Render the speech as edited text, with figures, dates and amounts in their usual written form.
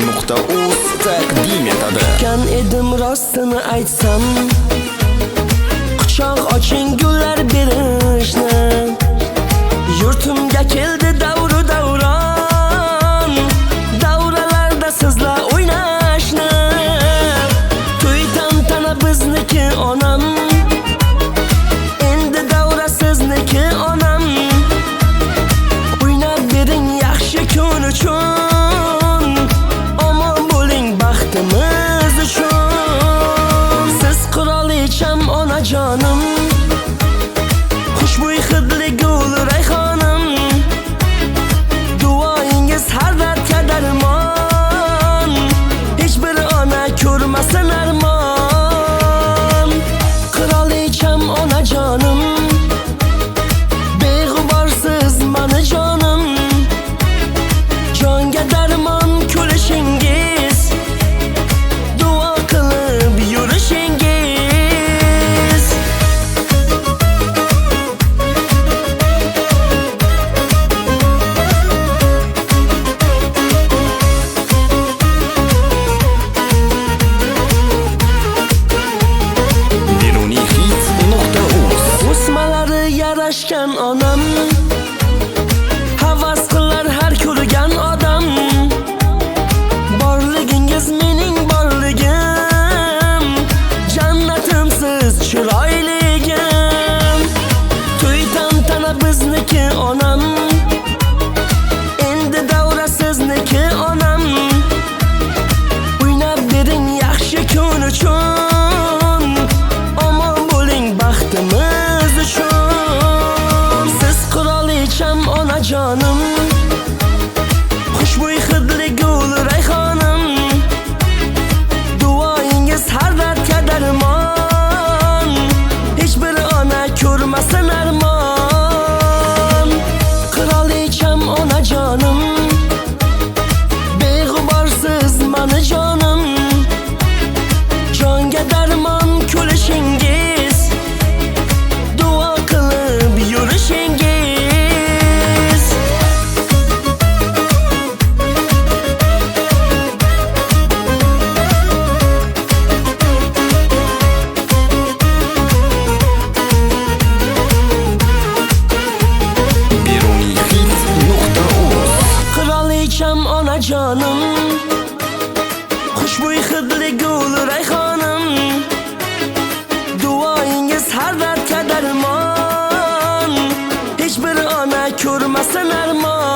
Hits.uz taqdim etadi. Kan edim rostini aytsam, quchoq oching gullar berishni. Yurtimga keldi davru davron, davralarda sizlar o'ynashni. To'y tantana bizniki onam, endi davra sizniki onam. O'ynab bering yaxshi kun uchun, omon bo'ling baxtimiz uchun. Siz qirolicham onajonim, xushbo'y hidli gul rayhonim. Duoingiz har dardga darmon, hech bir ona ko'rmasin armon. Qirolicham onajonim, beg'uborsiz mani jonim. Jonga darmon kulishingiz, duo qilib yurishingiz. Beruniy Hits.uz O'smalari yarashgan onam, havas qilar har ko'rgan odam. Borligingiz mening borligim, jannatimsiz chiroyligim. To'y tantana bizniki onam, endi davra sizniki onam. O'ynab bering yaxshi kun uchun, omon bo'ling baxtimiz uchun. Siz qirolicham onajonim, xushbo'y hidli gul rayhonim. Duoingiz har dardga darmon, hech bir ona ko'rmasin armon. Qirolicham onajonim, beg'uborsiz mani jonim. Jonga darmon kulishingiz, duo qilib yurishingiz. Beruniy Hits.uz Qirolicham onajonim, xushbo'y hidli gul rayhonim. Duoingiz har dardga darmon, hech bir ona ko'rmasin armon.